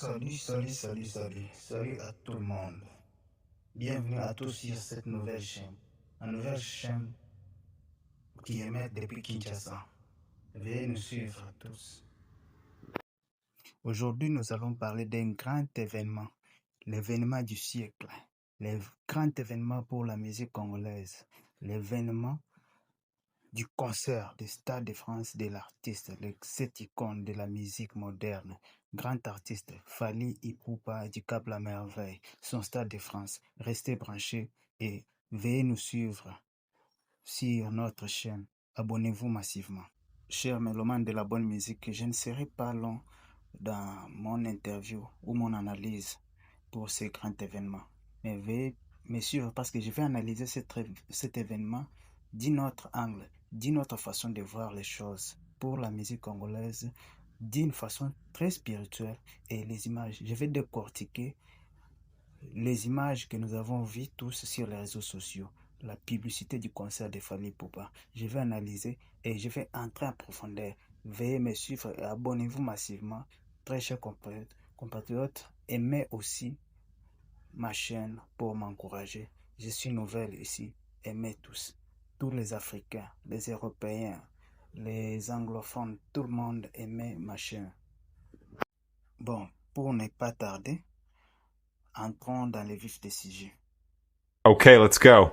Salut à tout le monde. Bienvenue à tous sur cette nouvelle chaîne. La nouvelle chaîne qui émet depuis Kinshasa. Veuillez nous suivre tous. Aujourd'hui, nous allons parler d'un grand événement, l'événement du siècle, le grand événement pour la musique congolaise, l'événement du concert du Stade de France de l'artiste, cette icône de la musique moderne, grand artiste Fally Ipupa du Cap La Merveille, son Stade de France. Restez branchés et veuillez nous suivre sur notre chaîne. Abonnez-vous massivement. Chers mélomanes de la bonne musique, je ne serai pas long dans mon interview ou mon analyse pour ce grand événement. Mais veuillez me suivre parce que je vais analyser cet événement d'une autre angle, d'une autre façon de voir les choses pour la musique congolaise, d'une façon très spirituelle et les images. Je vais décortiquer les images que nous avons vues tous sur les réseaux sociaux, la publicité du concert de Fally Ipupa. Je vais analyser et je vais entrer en profondeur. Veuillez me suivre et abonnez-vous massivement. Très chers compatriotes, aimez aussi ma chaîne pour m'encourager. Je suis nouvelle ici. Aimez tous les Africains, les Européens, les anglophones, tout le monde aimait ma chaîne. Bon, pour ne pas tarder, entrons dans le vif des sujets. Okay, let's go.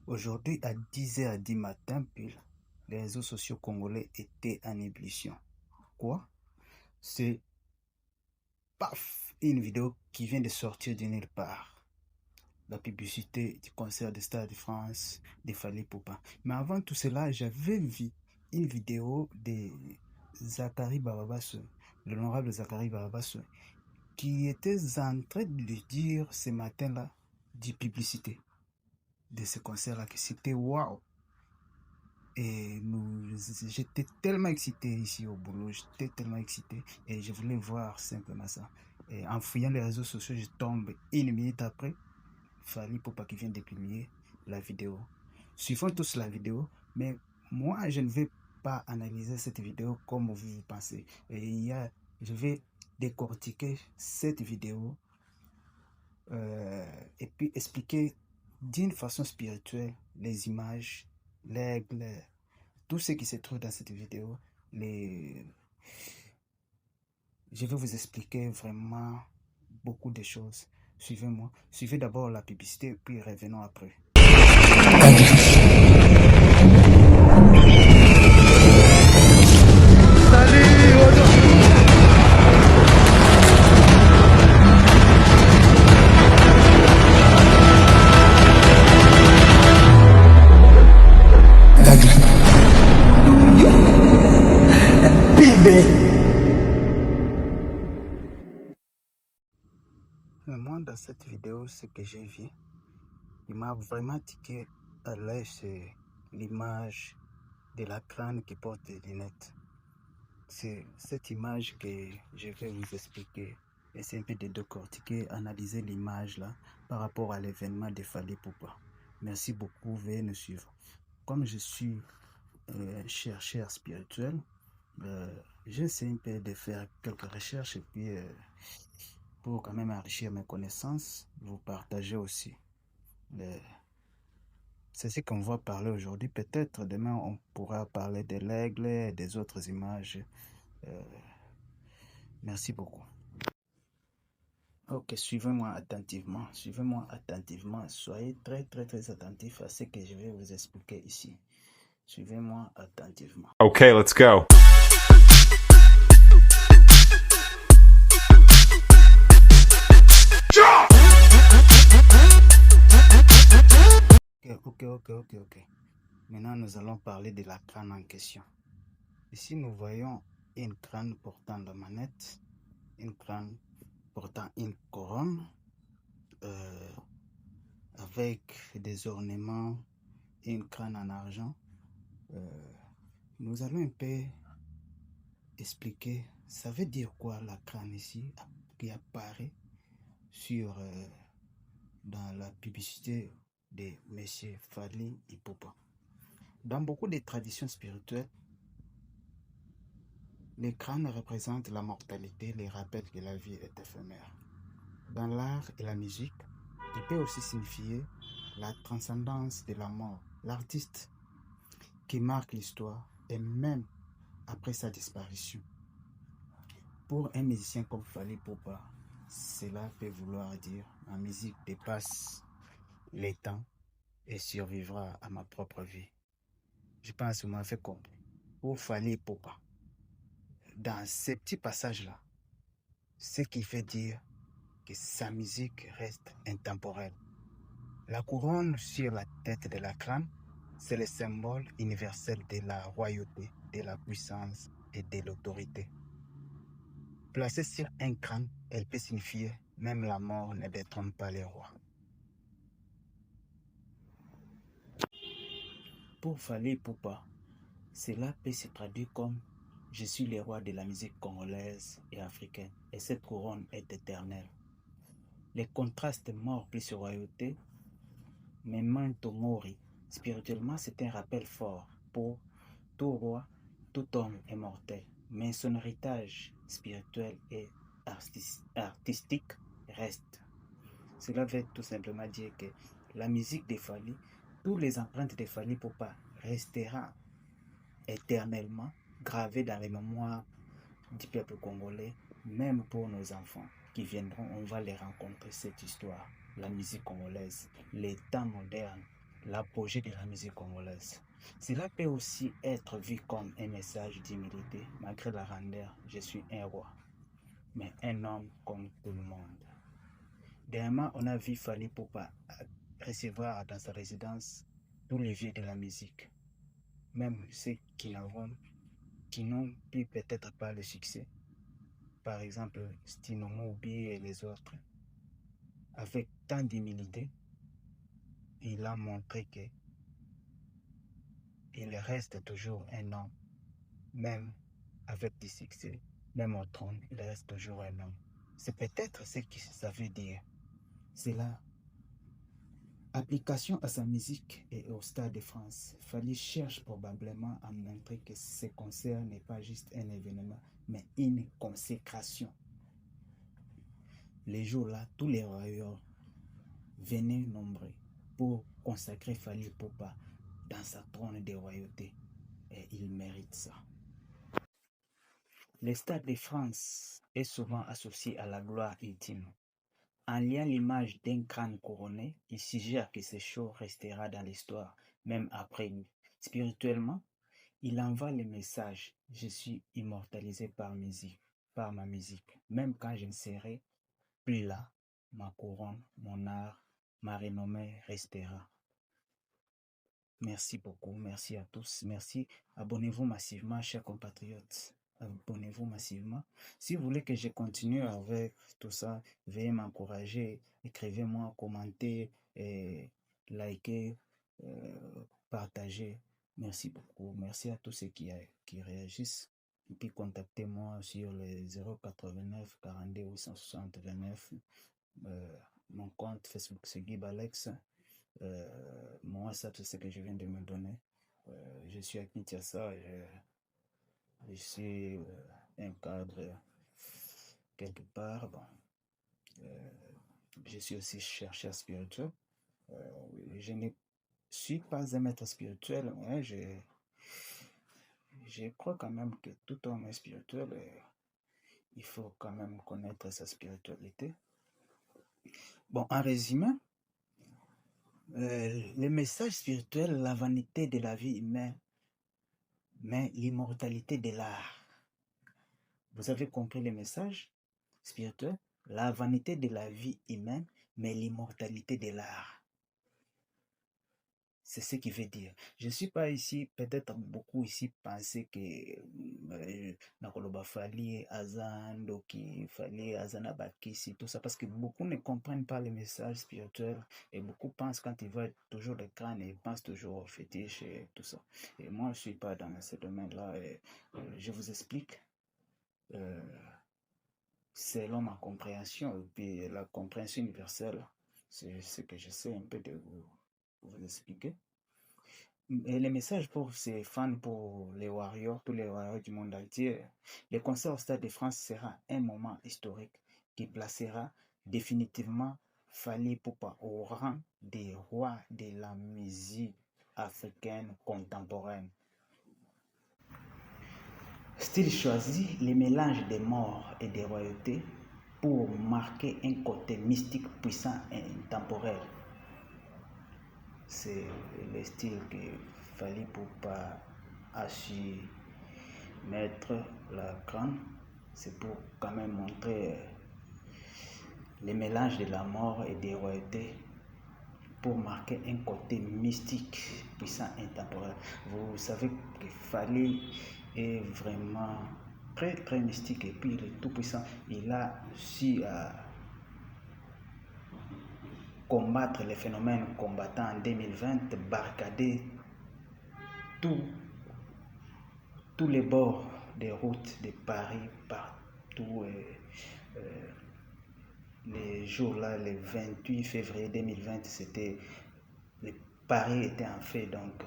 Aujourd'hui, à 10h10 matin pile, les réseaux sociaux congolais étaient en ébullition. Quoi? C'est paf, une vidéo qui vient de sortir de nulle part. La publicité du concert de Stade de France de Fally Ipupa. Mais avant tout cela, j'avais vu une vidéo de Zachary Barabas, l'honorable Zachary Barabas, qui était en train de dire ce matin-là du publicité de ce concert-là, que c'était waouh. Et j'étais tellement excité ici au boulot, j'étais tellement excité et je voulais voir simplement ça. Et en fouillant les réseaux sociaux, je tombe une minute après, Fally Ipupa qui vient de publier la vidéo. Suivons tous la vidéo, mais moi je ne vais pas analyser cette vidéo comme vous pensez. Et je vais décortiquer cette vidéo et puis expliquer d'une façon spirituelle les images, l'aigle, tout ce qui se trouve dans cette vidéo. Je vais vous expliquer vraiment beaucoup de choses. Suivez-moi. Suivez d'abord la publicité, puis revenons après. Mais moi, dans cette vidéo, ce que j'ai vu, il m'a vraiment tiqué à l'œil, c'est l'image de la crâne qui porte des lunettes. C'est cette image que je vais vous expliquer. Essayer un peu de décortiquer, analyser l'image là par rapport à l'événement de Fally Ipupa. Merci beaucoup, veuillez nous suivre. Comme je suis chercheur spirituel, j'essaie un peu de faire quelques recherches et puis pour quand même enrichir mes connaissances, vous partager aussi. C'est ce qu'on va parler aujourd'hui. Peut-être demain on pourra parler de l'aigle et des autres images. Merci beaucoup. Ok, suivez-moi attentivement. Suivez-moi attentivement. Soyez très attentifs à ce que je vais vous expliquer ici. Suivez-moi attentivement. Okay, let's go. Ok. Maintenant, nous allons parler de la crâne en question. Ici, nous voyons une crâne portant la manette, une crâne portant une couronne, avec des ornements, une crâne en argent. Nous allons un peu expliquer, ça veut dire quoi la crâne ici, qui apparaît sur, dans la publicité de M. Fally Ipupa. Dans beaucoup de traditions spirituelles, les crânes représentent la mortalité, les rappels que la vie est éphémère. Dans l'art et la musique, il peut aussi signifier la transcendance de la mort. L'artiste qui marque l'histoire et même après sa disparition. Pour un musicien comme Fally Ipupa, cela peut vouloir dire ma musique dépasse les temps et survivra à ma propre vie. Je pense que vous m'avez fait comprendre. Pour Fally Ipupa, dans ces petits passages-là, ce qui fait dire que sa musique reste intemporelle. La couronne sur la tête de la crâne, c'est le symbole universel de la royauté, de la puissance et de l'autorité. Placée sur un crâne, elle peut signifier même la mort ne détrône pas les rois. Pour Fally Ipupa, cela peut se traduire comme « Je suis le roi de la musique congolaise et africaine et cette couronne est éternelle ». Les contrastes mort plus royauté, Memento Mori, spirituellement c'est un rappel fort pour tout roi, tout homme est mortel, mais son héritage spirituel et artistique reste. Cela veut tout simplement dire que la musique de Fally, toutes les empreintes de Fally Ipupa restera éternellement gravées dans les mémoires du peuple congolais, même pour nos enfants qui viendront, on va les rencontrer cette histoire, la musique congolaise, les temps modernes, l'apogée de la musique congolaise. Cela peut aussi être vu comme un message d'humilité, malgré la grandeur, je suis un roi, mais un homme comme tout le monde. Dernièrement, on a vu Fally Ipupa recevoir dans sa résidence tous les vieux de la musique, même ceux qui n'ont pu peut-être pas le succès. Par exemple, Stino Moubi et les autres. Avec tant d'humilité, il a montré que il reste toujours un homme, même avec du succès, même au trône, il reste toujours un homme. C'est peut-être ce que ça veut dire. C'est la application à sa musique et au Stade de France. Fally cherche probablement à montrer que ce concert n'est pas juste un événement, mais une consécration. Les jours-là, tous les royaumes venaient nombreux pour consacrer Fally Ipupa dans sa trône de royauté. Et il mérite ça. Le Stade de France est souvent associé à la gloire ultime. En liant l'image d'un crâne couronné, il suggère que ce show restera dans l'histoire, même après lui. Spirituellement, il envoie le message « Je suis immortalisé par ma musique. Même quand je ne serai plus là, ma couronne, mon art, ma renommée restera. » Merci beaucoup, merci à tous, merci. Abonnez-vous massivement, chers compatriotes. Abonnez-vous massivement. Si vous voulez que je continue avec tout ça, veuillez m'encourager. Écrivez-moi, commentez, et likez, partagez. Merci beaucoup. Merci à tous ceux qui réagissent. Et puis contactez-moi sur les 089 42 860 29. Mon compte Facebook c'est Guy Alex. Mon WhatsApp c'est ce que je viens de me donner. Je suis à Kinshasa. Je suis un cadre quelque part. Bon, je suis aussi chercheur spirituel. Je ne suis pas un maître spirituel. Ouais, je crois quand même que tout homme est spirituel. Il faut quand même connaître sa spiritualité. Bon, en résumé, le message spirituel, la vanité de la vie humaine, mais l'immortalité de l'art. Vous avez compris le message spirituel? La vanité de la vie humaine, mais l'immortalité de l'art. C'est ce qui veut dire. Je ne suis pas ici, peut-être beaucoup ici penser que Nakoloba Fally, Azan, Doki, Fally, Azana Bakisi, tout ça, parce que beaucoup ne comprennent pas le message spirituel et beaucoup pensent quand ils voient toujours le crâne, ils pensent toujours au fétiche et tout ça. Et moi, je ne suis pas dans ce domaine-là et je vous explique selon ma compréhension et puis la compréhension universelle, c'est ce que je sais un peu de vous vous expliquer. Et le message pour ces fans, pour les Warriors, tous les Warriors du monde entier, le concert au Stade de France sera un moment historique qui placera définitivement Fally Ipupa au rang des rois de la musique africaine contemporaine. Style choisi, le mélange des morts et des royautés pour marquer un côté mystique, puissant et intemporel. C'est le style que Fally Ipupa a su mettre la crâne. C'est pour quand même montrer le mélange de la mort et des royautés pour marquer un côté mystique, puissant, intemporel. Vous savez que Fally est vraiment très très mystique et puis il est tout puissant. Il a su combattre les phénomènes combattants en 2020, barricader tous les bords des routes de Paris, partout. Les jours là, le 28 février 2020, c'était Paris était en feu, donc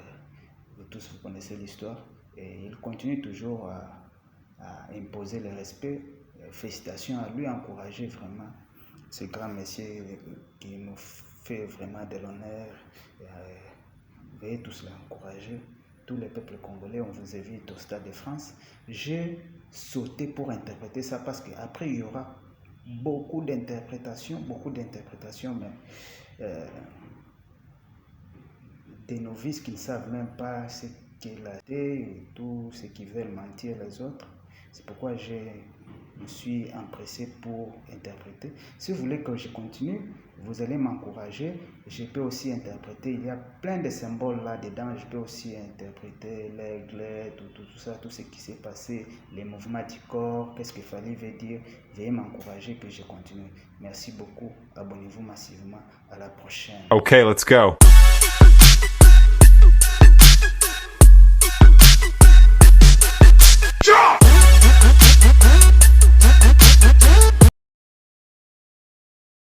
vous tous vous connaissez l'histoire. Et il continue toujours à imposer le respect. Félicitations à lui, encourager vraiment ce grand monsieur qui nous fait vraiment de l'honneur. Veuillez tous l'encourager. Tous les peuples congolais, on vous invite au Stade de France. J'ai sauté pour interpréter ça parce qu'après il y aura beaucoup d'interprétations, mais des novices qui ne savent même pas ce qu'est la thé et tout ce qui veulent mentir les autres. C'est pourquoi je me suis empressé pour interpréter. Si vous voulez que je continue, vous allez m'encourager. Je peux aussi interpréter, il y a plein de symboles là-dedans. Je peux aussi interpréter l'aigle, tout ça, tout ce qui s'est passé, les mouvements du corps, qu'est-ce qu'il fallait veut dire. Veuillez m'encourager que je continue. Merci beaucoup. Abonnez-vous massivement. À la prochaine. Okay, let's go.